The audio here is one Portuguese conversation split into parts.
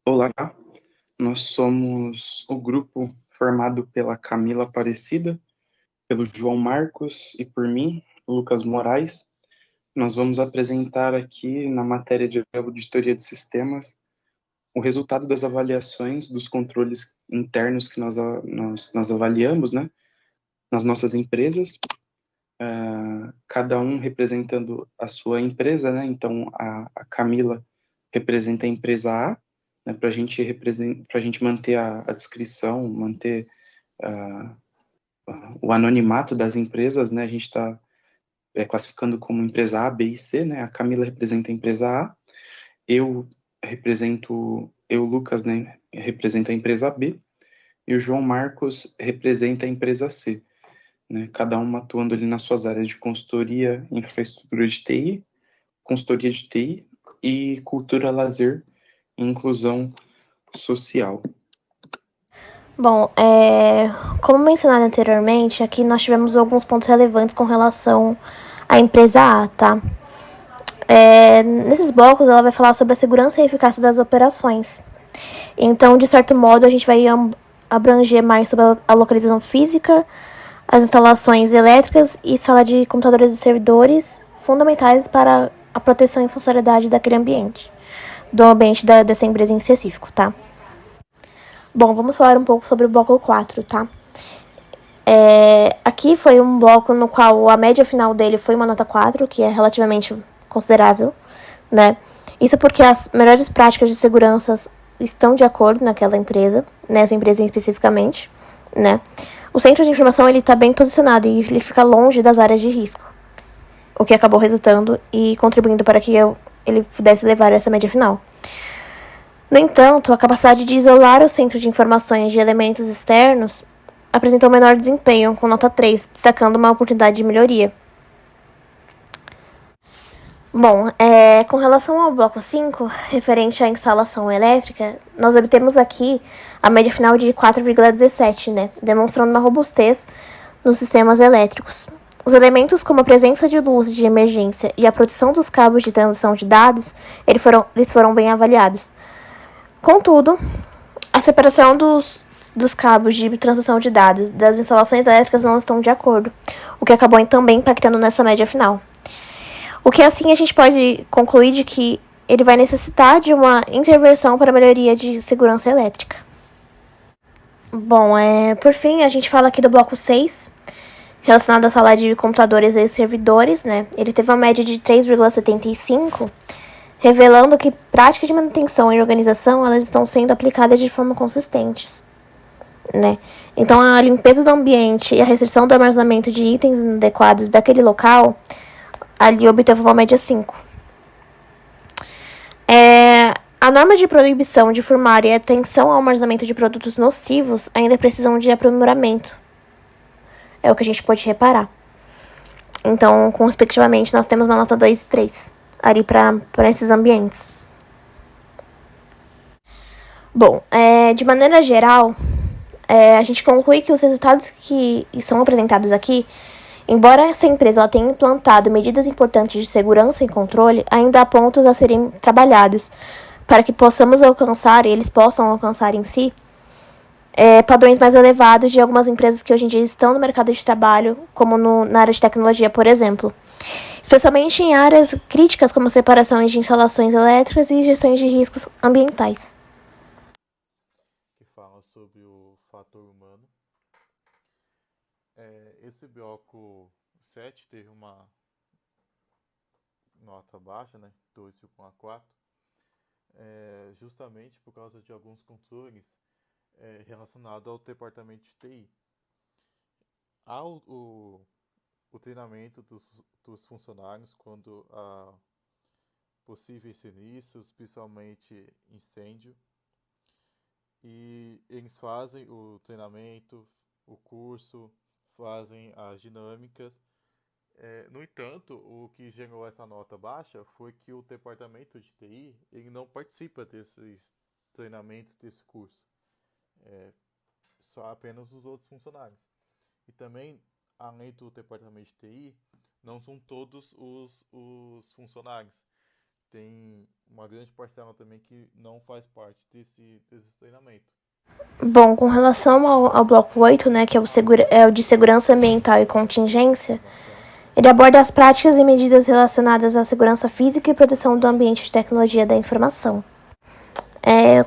Olá, nós somos o grupo formado pela Camila Aparecida, pelo João Marcos e por mim, Lucas Moraes. Nós vamos apresentar aqui na matéria de auditoria de sistemas o resultado das avaliações dos controles internos que nós avaliamos, né, nas nossas empresas, cada um representando a sua empresa, né? Então, a Camila representa a empresa A, né, para a gente manter a descrição, manter uh, o anonimato das empresas, né? A gente está classificando como empresa A, B e C, né? A Camila representa a empresa A, eu Lucas, né, representa a empresa B, e o João Marcos representa a empresa C, né? Cada um atuando ali nas suas áreas de consultoria, infraestrutura de TI, consultoria de TI e cultura, lazer e inclusão social. Bom, como mencionado anteriormente, aqui nós tivemos alguns pontos relevantes com relação à empresa A, tá? Nesses blocos, ela vai falar sobre a segurança e eficácia das operações. Então, de certo modo, a gente vai abranger mais sobre a localização física, as instalações elétricas e sala de computadores e servidores fundamentais para a proteção e funcionalidade daquele ambiente, do ambiente dessa empresa em específico, tá? Bom, vamos falar um pouco sobre o bloco 4, tá? Aqui foi um bloco no qual a média final dele foi uma nota 4, que é relativamente considerável, né? Isso porque as melhores práticas de segurança estão de acordo naquela empresa, nessa empresa especificamente, né? O centro de informação ele está bem posicionado e ele fica longe das áreas de risco, o que acabou resultando e contribuindo para que ele pudesse levar essa média final. No entanto, a capacidade de isolar o centro de informações de elementos externos apresentou menor desempenho, com nota 3, destacando uma oportunidade de melhoria. Bom, com relação ao bloco 5, referente à instalação elétrica, nós obtemos aqui a média final de 4,17, né, demonstrando uma robustez nos sistemas elétricos. Os elementos como a presença de luz de emergência e a proteção dos cabos de transmissão de dados, eles foram bem avaliados. Contudo, a separação dos cabos de transmissão de dados das instalações elétricas não estão de acordo, o que acabou também impactando nessa média final. O que assim a gente pode concluir de que ele vai necessitar de uma intervenção para melhoria de segurança elétrica. Bom, por fim, a gente fala aqui do bloco 6, relacionado à sala de computadores e servidores, né? Ele teve uma média de 3,75, revelando que práticas de manutenção e organização elas estão sendo aplicadas de forma consistentes, né? Então, a limpeza do ambiente e a restrição do armazenamento de itens inadequados daquele local, ali obteve uma média 5. A norma de proibição de formar e atenção ao armazenamento de produtos nocivos ainda precisam de aprimoramento. É o que a gente pode reparar. Então, respectivamente, nós temos uma nota 2 e 3 ali para esses ambientes. Bom, de maneira geral, a gente conclui que os resultados que são apresentados aqui, embora essa empresa ela tenha implantado medidas importantes de segurança e controle, ainda há pontos a serem trabalhados para que possamos alcançar, e eles possam alcançar em si, padrões mais elevados de algumas empresas que hoje em dia estão no mercado de trabalho, como na área de tecnologia, por exemplo. Especialmente em áreas críticas como separações de instalações elétricas e gestões de riscos ambientais. Que fala sobre o fator humano. Esse bloco 7 teve uma nota baixa, né, 2,4, justamente por causa de alguns controles relacionados ao departamento de TI. Há o treinamento dos funcionários quando há possíveis sinistros, principalmente incêndio, e eles fazem o treinamento, o curso, fazem as dinâmicas. No entanto, o que gerou essa nota baixa foi que o departamento de TI ele não participa desses treinamentos, desse curso. É, só apenas os outros funcionários. E também, além do departamento de TI, não são todos os funcionários. Tem uma grande parcela também que não faz parte desse treinamento. Bom, com relação ao bloco 8, né, que é o de segurança ambiental e contingência, ele aborda as práticas e medidas relacionadas à segurança física e proteção do ambiente de tecnologia da informação.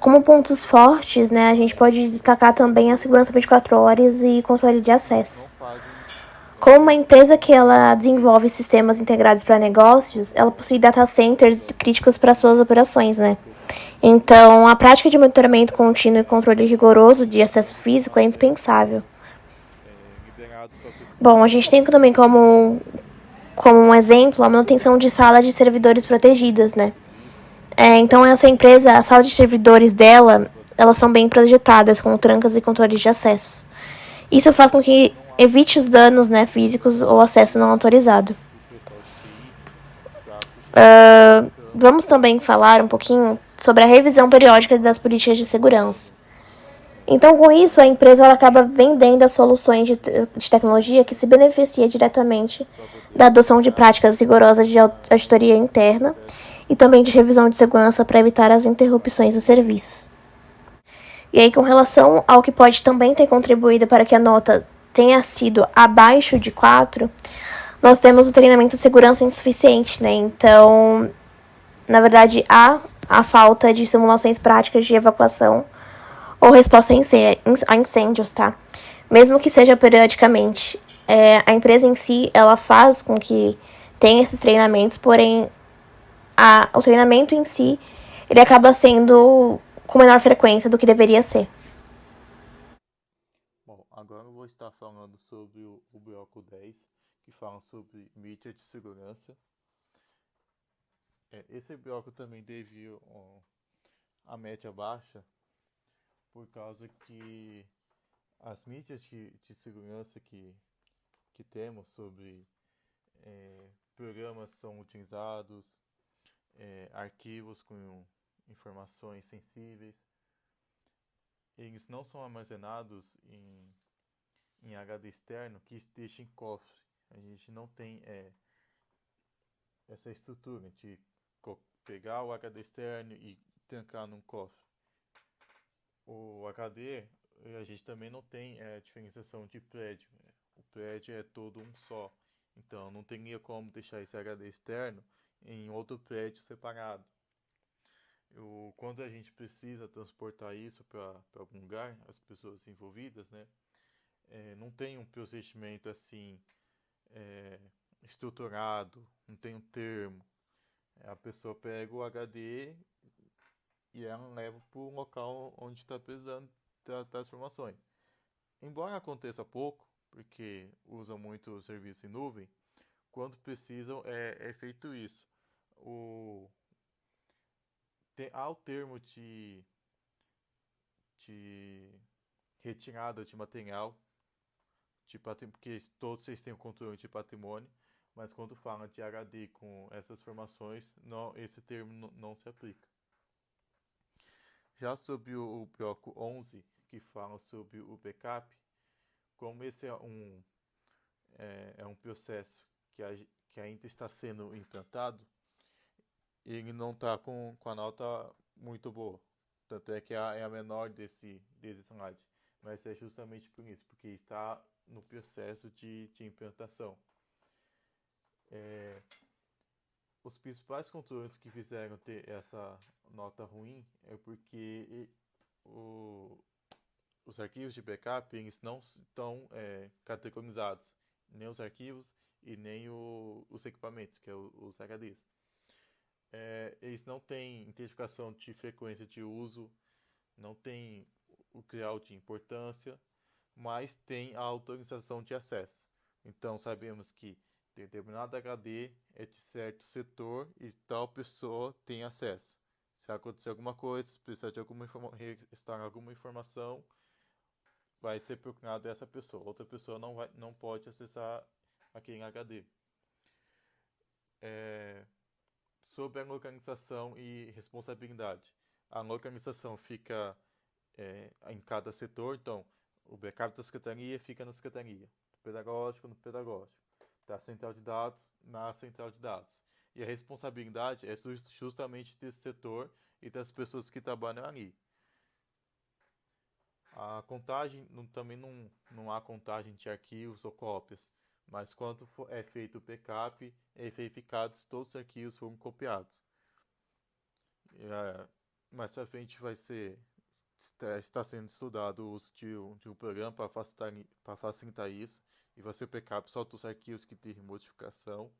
Como pontos fortes, né, a gente pode destacar também a segurança 24 horas e controle de acesso. Como uma empresa que ela desenvolve sistemas integrados para negócios, ela possui data centers críticos para suas operações, né? Então, a prática de monitoramento contínuo e controle rigoroso de acesso físico é indispensável. Bom, a gente tem também como um exemplo a manutenção de salas de servidores protegidas, né? Então, essa empresa, a sala de servidores dela, elas são bem projetadas, com trancas e controles de acesso. Isso faz com que evite os danos, né, físicos ou acesso não autorizado. Vamos também falar um pouquinho sobre a revisão periódica das políticas de segurança. Então, com isso, a empresa ela acaba vendendo as soluções de tecnologia que se beneficia diretamente da adoção de práticas rigorosas de auditoria interna e também de revisão de segurança para evitar as interrupções dos serviços. E aí, com relação ao que pode também ter contribuído para que a nota tenha sido abaixo de 4, nós temos o treinamento de segurança insuficiente, né? Então, na verdade, há a falta de simulações práticas de evacuação ou resposta a incêndios, tá? Mesmo que seja periodicamente. A empresa em si, ela faz com que tenha esses treinamentos, porém, o treinamento em si, ele acaba sendo com menor frequência do que deveria ser. Bom, agora eu vou estar falando sobre o bloco 10, que fala sobre mídia de segurança. Esse bloco também teve a média baixa, por causa que as mídias de segurança que temos sobre programas são utilizados, arquivos com informações sensíveis, eles não são armazenados em HD externo que esteja em cofre. A gente não tem essa estrutura de pegar o HD externo e trancar num cofre. O HD, a gente também não tem diferenciação de prédio. O prédio é todo um só. Então, não teria como deixar esse HD externo em outro prédio separado. Quando a gente precisa transportar isso para algum lugar, as pessoas envolvidas, né, não tem um procedimento assim estruturado, não tem um termo. A pessoa pega o HD e ela leva para o local onde está precisando tratar as informações. Embora aconteça pouco, porque usam muito o serviço em nuvem, quando precisam é feito isso. Há o termo de retirada de material, porque todos vocês têm o controle de patrimônio, mas quando fala de HD com essas informações, esse termo não se aplica. Já sobre o bloco 11, que fala sobre o backup, como esse é um processo que ainda está sendo implantado, ele não está com a nota muito boa. Tanto é que é a menor desse slide. Mas é justamente por isso, porque está no processo de implantação. Os principais controles que fizeram ter essa nota ruim é porque os arquivos de backup eles não estão categorizados, nem os arquivos e nem os equipamentos, que é os HDs. Eles não têm identificação de frequência de uso, não tem o grau de importância, mas tem a autorização de acesso. Então sabemos que determinado HD é de certo setor e tal pessoa tem acesso. Se acontecer alguma coisa, se precisar de restar alguma informação, vai ser procurado essa pessoa. Outra pessoa não pode acessar aquele HD. Sobre a localização e responsabilidade. A localização fica em cada setor, então o backup da secretaria fica na secretaria, do pedagógico no pedagógico, da central de dados na central de dados. E a responsabilidade é justamente desse setor e das pessoas que trabalham ali. A contagem também não há contagem de arquivos ou cópias, mas quando é feito o backup, é verificado se todos os arquivos foram copiados. Mais para frente está sendo estudado o uso de um programa para facilitar isso, e vai ser o backup só dos arquivos que têm modificação,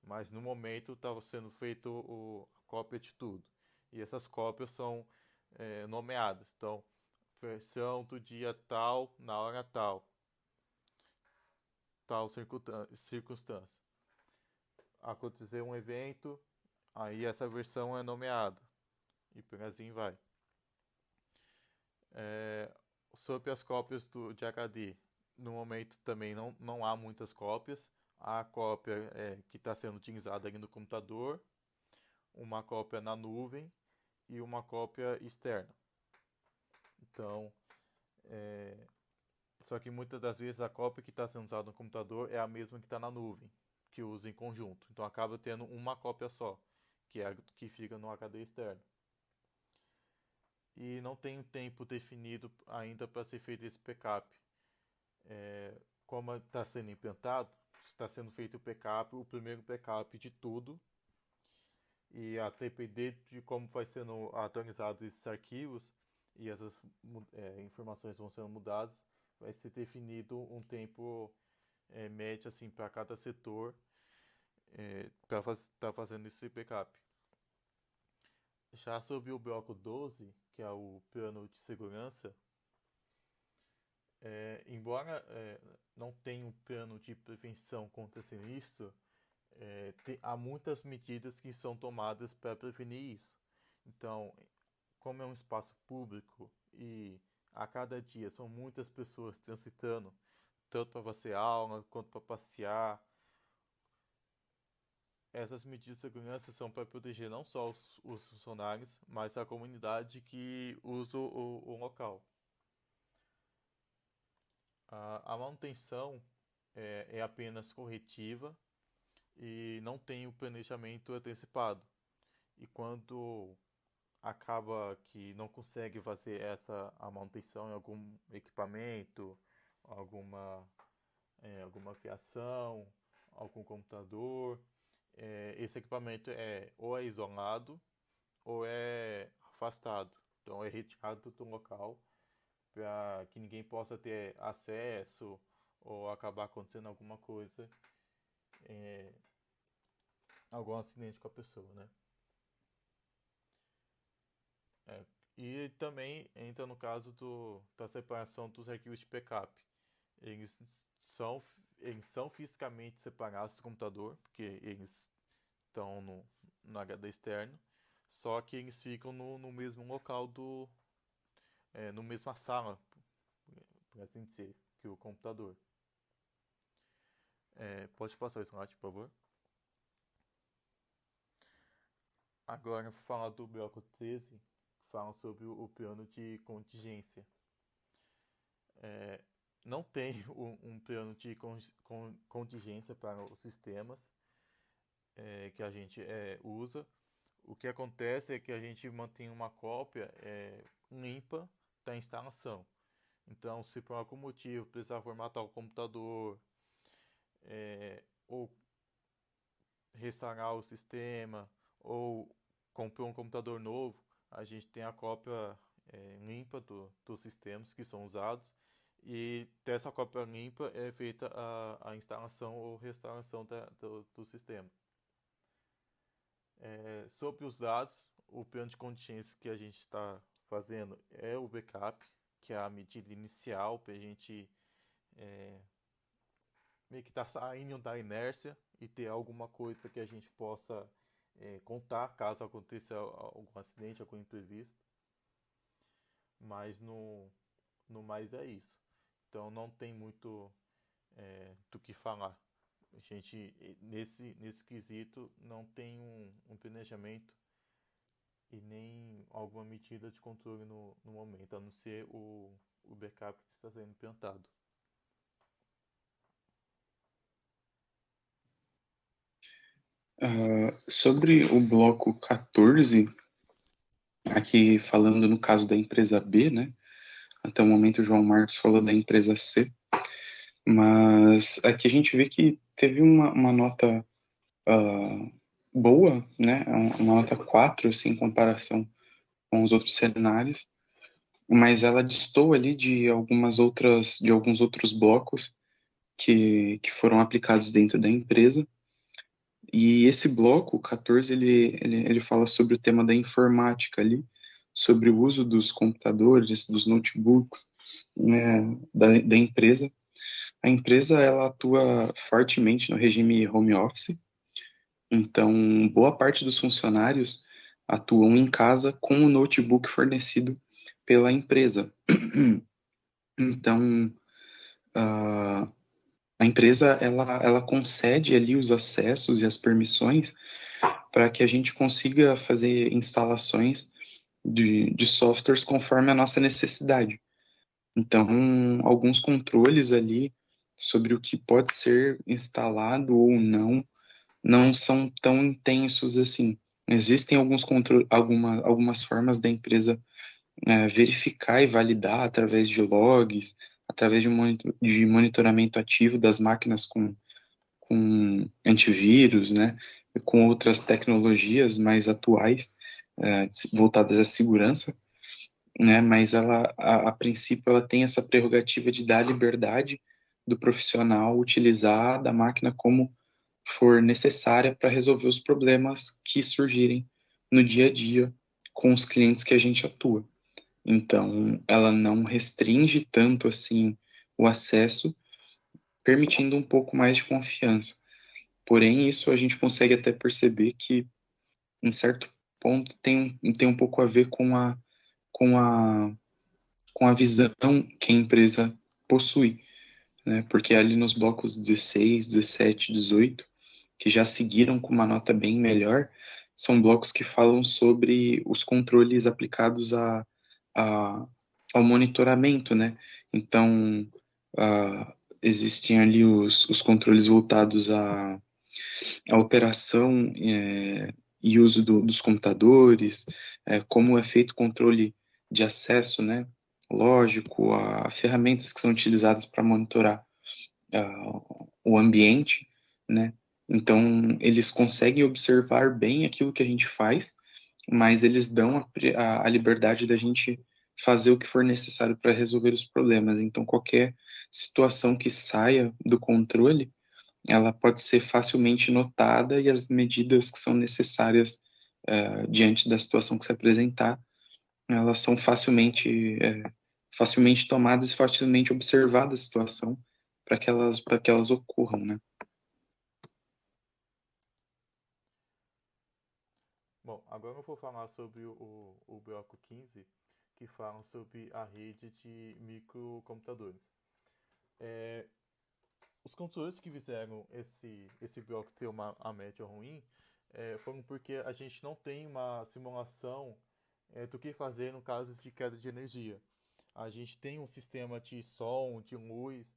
mas no momento estava sendo feito a cópia de tudo. E essas cópias são nomeadas. Então, versão do dia tal, na hora tal, tal circunstância. Aconteceu um evento, aí essa versão é nomeada. E por assim vai. É, sobre as cópias de HD, no momento também não há muitas cópias. Há a cópia que está sendo utilizada ali no computador, uma cópia na nuvem e uma cópia externa. Então, só que muitas das vezes a cópia que está sendo usada no computador é a mesma que está na nuvem, que usa em conjunto. Então acaba tendo uma cópia só, que é a que fica no HD externo. E não tem um tempo definido ainda para ser feito esse backup. Como está sendo implantado, está sendo feito o primeiro backup de tudo, e a depender de como vai sendo atualizado esses arquivos e essas informações vão sendo mudadas, vai ser definido um tempo médio assim para cada setor para estar fazendo esse backup. Já sobre o bloco 12, que é o plano de segurança, embora não tenha um plano de prevenção contra sinistro, há muitas medidas que são tomadas para prevenir isso. Então, como é um espaço público e a cada dia são muitas pessoas transitando, tanto para fazer aula quanto para passear, essas medidas de segurança são para proteger não só os funcionários, mas a comunidade que usa o local. A manutenção é apenas corretiva e não tem o planejamento antecipado. E quando acaba que não consegue fazer a manutenção em algum equipamento, alguma, alguma fiação, algum computador, esse equipamento ou é isolado ou é afastado. Então é retirado do local para que ninguém possa ter acesso ou acabar acontecendo alguma coisa, algum acidente com a pessoa, né? É, e também entra no caso da separação dos arquivos de backup. Eles são, eles são fisicamente separados do computador, porque eles estão no HD externo, só que eles ficam no mesmo local no mesma sala, por assim dizer, que o computador. Pode passar o slide, por favor. Agora eu vou falar do bloco 13, que fala sobre o plano de contingência. Não tem um plano de contingência para os sistemas que a gente usa. O que acontece é que a gente mantém uma cópia limpa da instalação. Então, se por algum motivo precisar formatar o computador ou restaurar o sistema ou comprar um computador novo, a gente tem a cópia limpa dos sistemas que são usados, e dessa cópia limpa é feita a instalação ou restauração do sistema. Sobre os dados, o plano de contingência que a gente está fazendo é o backup, que é a medida inicial para a gente meio que estar saindo da inércia e ter alguma coisa que a gente possa contar caso aconteça algum acidente, algum imprevisto. Mas no mais é isso. Então não tem muito do que falar. A gente, nesse quesito, não tem um planejamento e nem alguma medida de controle no momento, a não ser o backup que está sendo implantado. Sobre o bloco 14, aqui falando no caso da empresa B, né? Até o momento o João Marcos falou da empresa C, mas aqui a gente vê que teve uma nota boa, né? Uma nota 4 assim, em comparação com os outros cenários, mas ela distou ali de alguns outros blocos que foram aplicados dentro da empresa. E esse bloco, o 14, ele fala sobre o tema da informática ali, sobre o uso dos computadores, dos notebooks, né, da empresa. A empresa, ela atua fortemente no regime home office, então boa parte dos funcionários atuam em casa com o notebook fornecido pela empresa. Então, a a empresa, ela concede ali os acessos e as permissões para que a gente consiga fazer instalações de softwares conforme a nossa necessidade. Então, alguns controles ali sobre o que pode ser instalado ou não são tão intensos assim. Existem algumas formas da empresa verificar e validar através de logs, através de monitoramento ativo das máquinas com antivírus, né, e com outras tecnologias mais atuais, voltadas à segurança, né, mas a princípio, ela tem essa prerrogativa de dar liberdade do profissional utilizar da máquina como for necessária para resolver os problemas que surgirem no dia a dia com os clientes que a gente atua. Então, ela não restringe tanto assim o acesso, permitindo um pouco mais de confiança. Porém, isso a gente consegue até perceber que, em certo ponto, tem um pouco a ver com a, com a visão que a empresa possui, né? Porque ali nos blocos 16, 17, 18, que já seguiram com uma nota bem melhor, são blocos que falam sobre os controles aplicados a, ao monitoramento, né? Então, existem ali os controles voltados a operação e uso dos computadores, como é feito o controle de acesso, né? Lógico, a ferramentas que são utilizadas para monitorar o ambiente, né? Então, eles conseguem observar bem aquilo que a gente faz, mas eles dão a liberdade da gente fazer o que for necessário para resolver os problemas. Então, qualquer situação que saia do controle, ela pode ser facilmente notada e as medidas que são necessárias diante da situação que se apresentar, elas são facilmente tomadas e facilmente observadas a situação para que elas ocorram, né? Bom, agora eu vou falar sobre o bloco 15, que fala sobre a rede de microcomputadores. É, os computadores que fizeram esse bloco ter a média ruim foram porque a gente não tem uma simulação do que fazer no caso de queda de energia. A gente tem um sistema de som, de luz,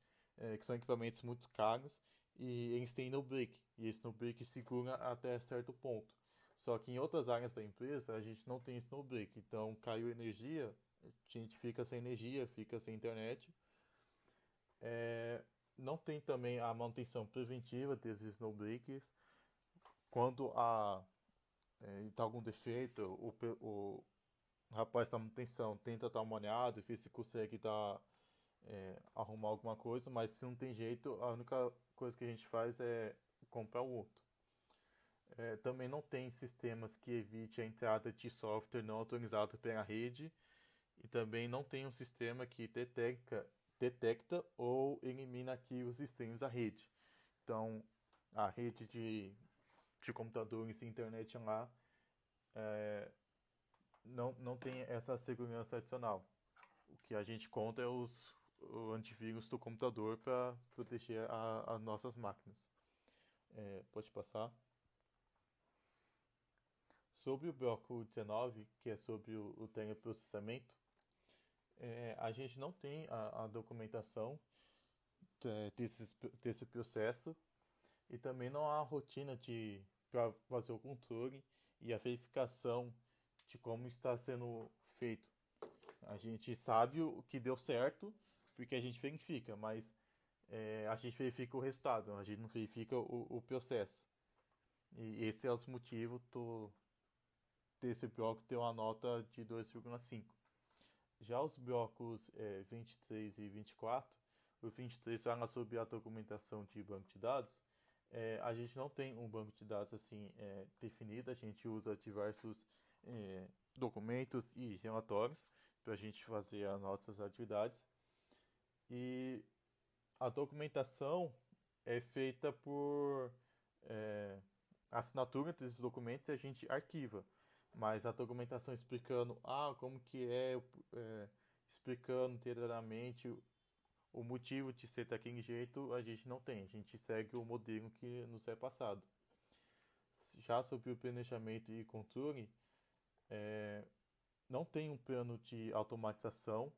que são equipamentos muito caros, e eles têm no-break, e esse no-break segura até certo ponto. Só que em outras áreas da empresa a gente não tem esse no-break, então caiu energia, a gente fica sem energia, fica sem internet. É, não tem também a manutenção preventiva desses no-breakers. Quando está algum defeito, o rapaz da manutenção tenta dar uma olhada e ver se consegue arrumar alguma coisa, mas se não tem jeito, a única coisa que a gente faz é comprar o outro. Também não tem sistemas que evite a entrada de software não autorizado pela rede e também não tem um sistema que detecta ou elimina arquivos estranhos à rede. Então, a rede de computadores e internet lá não tem essa segurança adicional. O que a gente conta é o antivírus do computador para proteger as nossas máquinas. Pode passar. Sobre o bloco 19, que é sobre o teleprocessamento, a gente não tem a documentação desse processo e também não há rotina de para fazer o controle e a verificação de como está sendo feito. A gente sabe o que deu certo porque a gente verifica, mas a gente verifica o resultado, a gente não verifica o processo. E esse é o motivo desse bloco ter uma nota de 2,5. Já os blocos 23 e 24, o 23 fala sobre a documentação de banco de dados. A gente não tem um banco de dados assim definido, a gente usa diversos documentos e relatórios para a gente fazer as nossas atividades. E a documentação é feita por assinatura desses documentos e a gente arquiva. Mas a documentação explicando como que explicando inteiramente o motivo de ser daquele jeito, a gente não tem. A gente segue o modelo que nos é passado. Já sobre o planejamento e controle, não tem um plano de automatização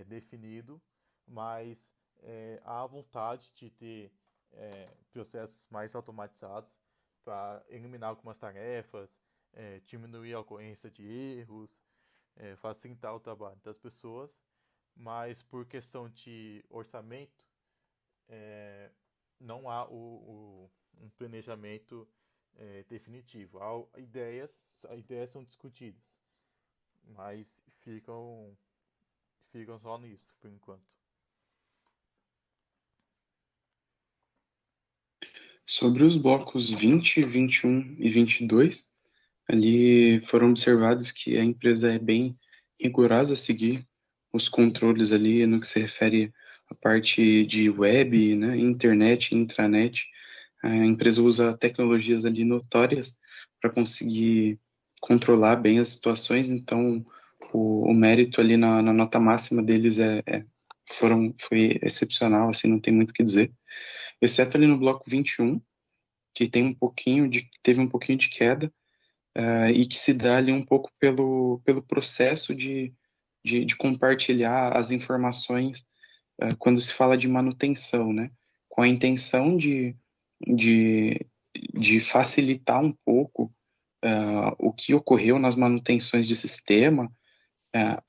definido, mas há vontade de ter processos mais automatizados para eliminar algumas tarefas, diminuir a ocorrência de erros, facilitar o trabalho das pessoas, mas por questão de orçamento, não há um planejamento definitivo. Há ideias são discutidas, mas ficam só nisso por enquanto. Sobre os blocos 20, 21 e 22, ali foram observados que a empresa é bem rigorosa a seguir os controles ali no que se refere à parte de web, né, internet, intranet. A empresa usa tecnologias ali notórias para conseguir controlar bem as situações, então o mérito ali na nota máxima deles foi excepcional, assim, não tem muito o que dizer. Exceto ali no bloco 21, que teve um pouquinho de queda, e que se dá ali um pouco pelo processo de compartilhar as informações quando se fala de manutenção, né? Com a intenção de, de facilitar um pouco o que ocorreu nas manutenções de sistema.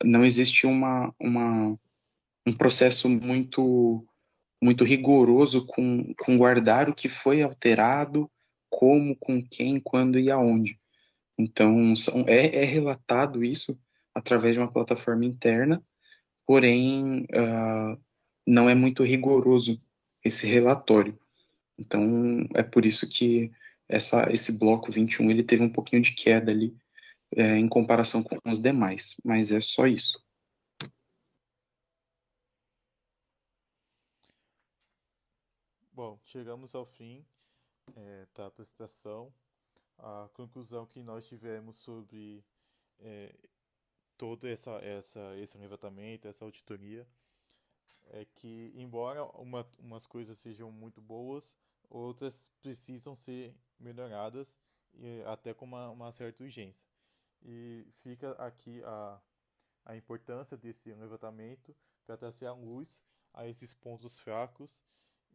Não existe um processo muito rigoroso com guardar o que foi alterado, como, com quem, quando e aonde. Então, é relatado isso através de uma plataforma interna, porém, não é muito rigoroso esse relatório. Então, é por isso que esse bloco 21 ele teve um pouquinho de queda ali, em comparação com os demais, mas é só isso. Bom, chegamos ao fim da apresentação. A conclusão que nós tivemos sobre é, todo esse levantamento, essa auditoria, é que, embora umas coisas sejam muito boas, outras precisam ser melhoradas, até com uma certa urgência. E fica aqui a importância desse levantamento para trazer a luz a esses pontos fracos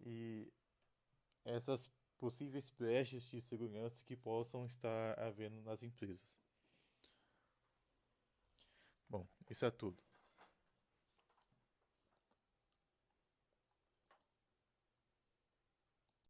e essas possíveis brechas de segurança que possam estar havendo nas empresas. Bom, isso é tudo.